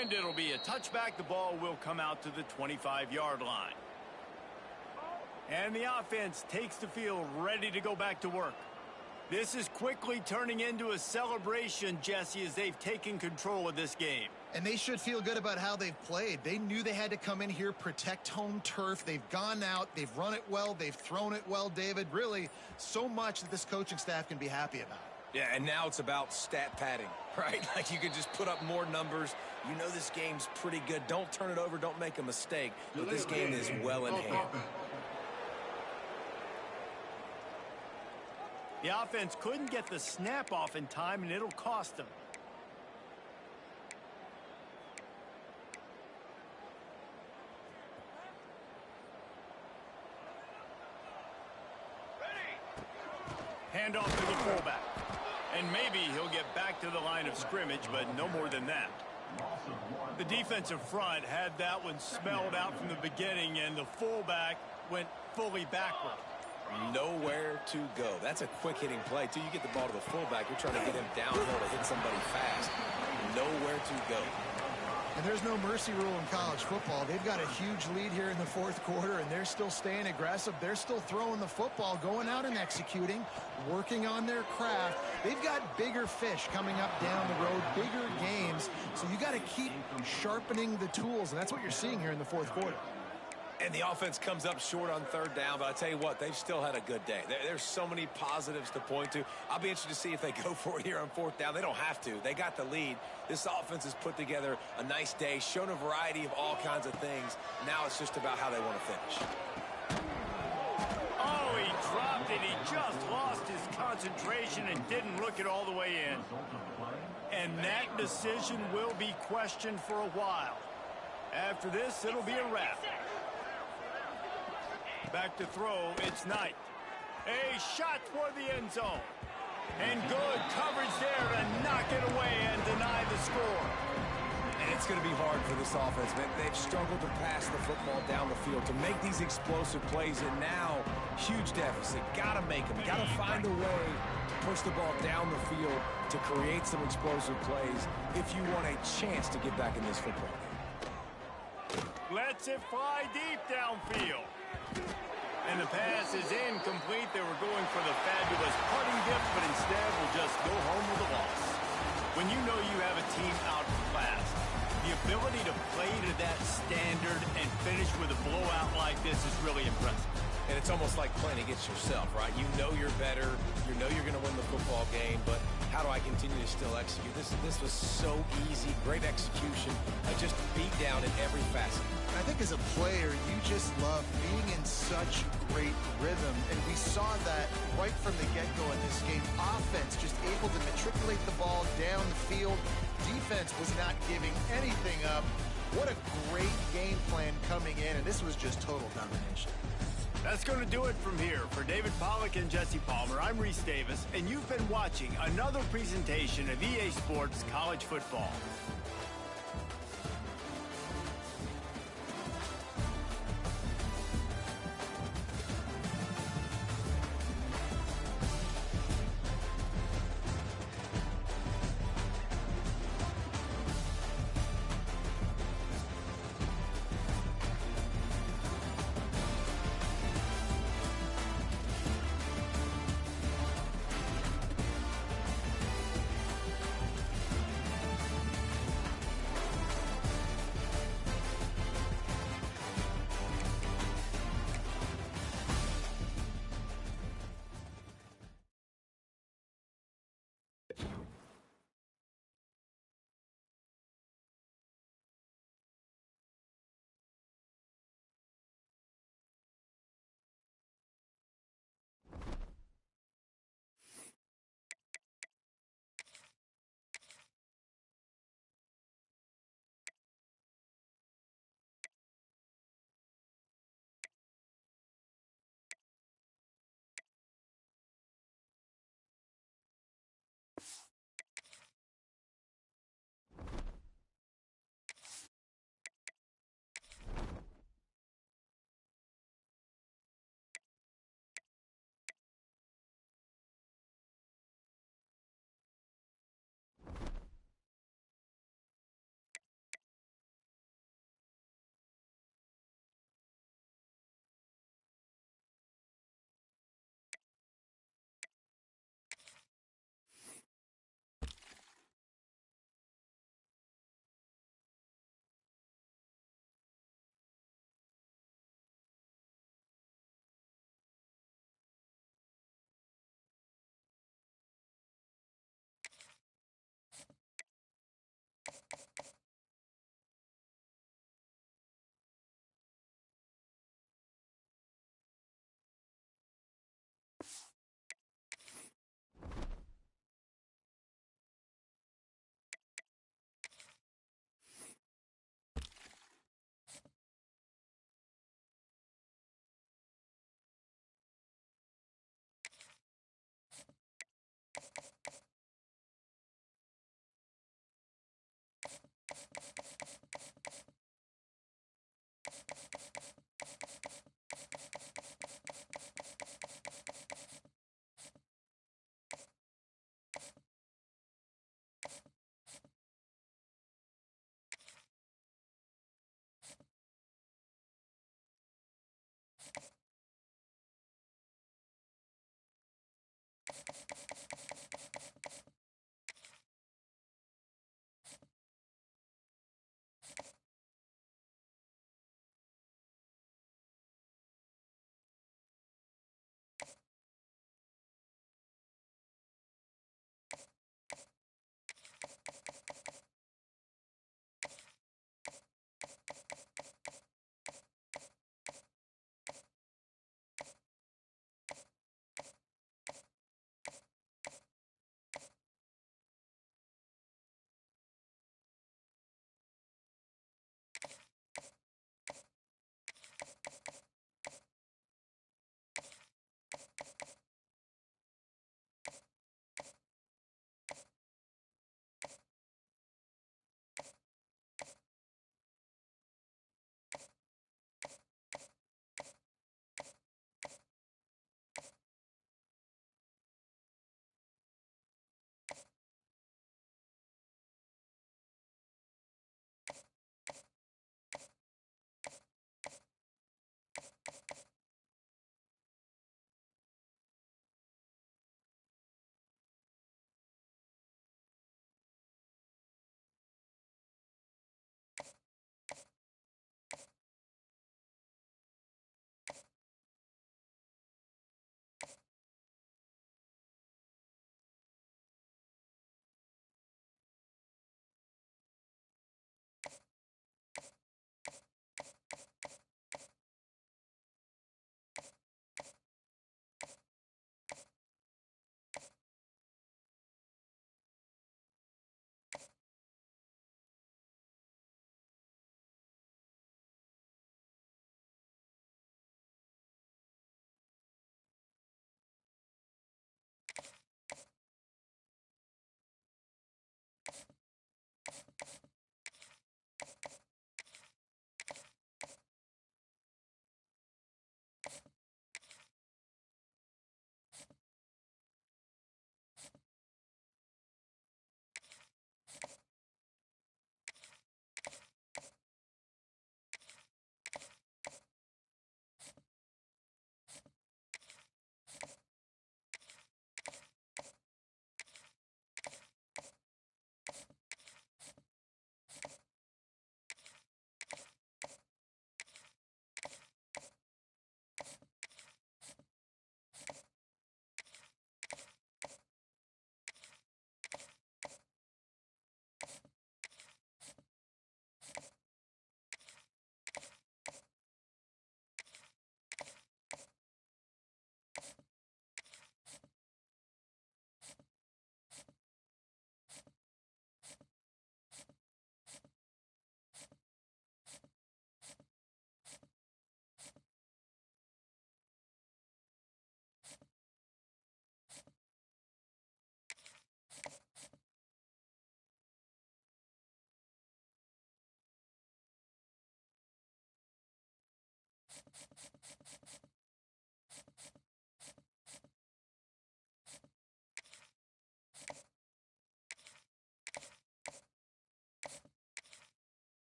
Speaker 1: And it'll be a touchback. The ball will come out to the 25-yard line. And the offense takes the field, ready to go back to work. This is quickly turning into a celebration, Jesse, as they've taken control of this game.
Speaker 3: And they should feel good about how they've played. They knew they had to come in here, protect home turf. They've gone out, they've run it well, they've thrown it well, David. Really, so much that this coaching staff can be happy about.
Speaker 2: Yeah, and now it's about stat padding, right? Like you can just put up more numbers. You know this game's pretty good. Don't turn it over, don't make a mistake. But this game is well in hand.
Speaker 1: The offense couldn't get the snap off in time, and it'll cost them. Handoff to the fullback. And maybe he'll get back to the line of scrimmage, but no more than that. The defensive front had that one smelled out from the beginning, and the fullback went fully backward.
Speaker 2: Nowhere to go. That's a quick-hitting play, too. You get the ball to the fullback. You're trying to get him downhill to hit somebody fast. Nowhere to go.
Speaker 3: And there's no mercy rule in college football. They've got a huge lead here in the fourth quarter, and they're still staying aggressive. They're still throwing the football, going out and executing, working on their craft. They've got bigger fish coming up down the road, bigger games. So you got to keep sharpening the tools, and that's what you're seeing here in the fourth quarter.
Speaker 2: And the offense comes up short on third down, but I tell you what, they've still had a good day. There's so many positives to point to. I'll be interested to see if they go for it here on fourth down. They don't have to. They got the lead. This offense has put together a nice day, shown a variety of all kinds of things. Now it's just about how they want to finish.
Speaker 1: Oh, he dropped it. He just lost his concentration and didn't look it all the way in. And that decision will be questioned for a while. After this, it'll be a wrap. Back to throw, it's Knight. A shot for the end zone. And good coverage there to knock it away and deny the score.
Speaker 2: And it's going to be hard for this offense, man. They've struggled to pass the football down the field, to make these explosive plays, and now, huge deficit. Got to make them. Got to find a way to push the ball down the field to create some explosive plays if you want a chance to get back in this football game.
Speaker 1: Lets it fly deep downfield. And the pass is incomplete. They were going for the fabulous putting gift, but instead will just go home with a loss. When you know you have a team outclassed, the ability to play to that standard and finish with a blowout like this is really impressive.
Speaker 2: And it's almost like playing against yourself, right? You know you're better. You know you're going to win the football game, but how do I continue to still execute? This was so easy, great execution, just beat down in every facet.
Speaker 3: I think as a player, you just love being in such great rhythm, and we saw that right from the get-go in this game. Offense just able to matriculate the ball down the field. Defense was not giving anything up. What a great game plan coming in, and this was just total domination.
Speaker 1: That's going to do it from here. For David Pollack and Jesse Palmer, I'm Reese Davis, and you've been watching another presentation of EA Sports College Football.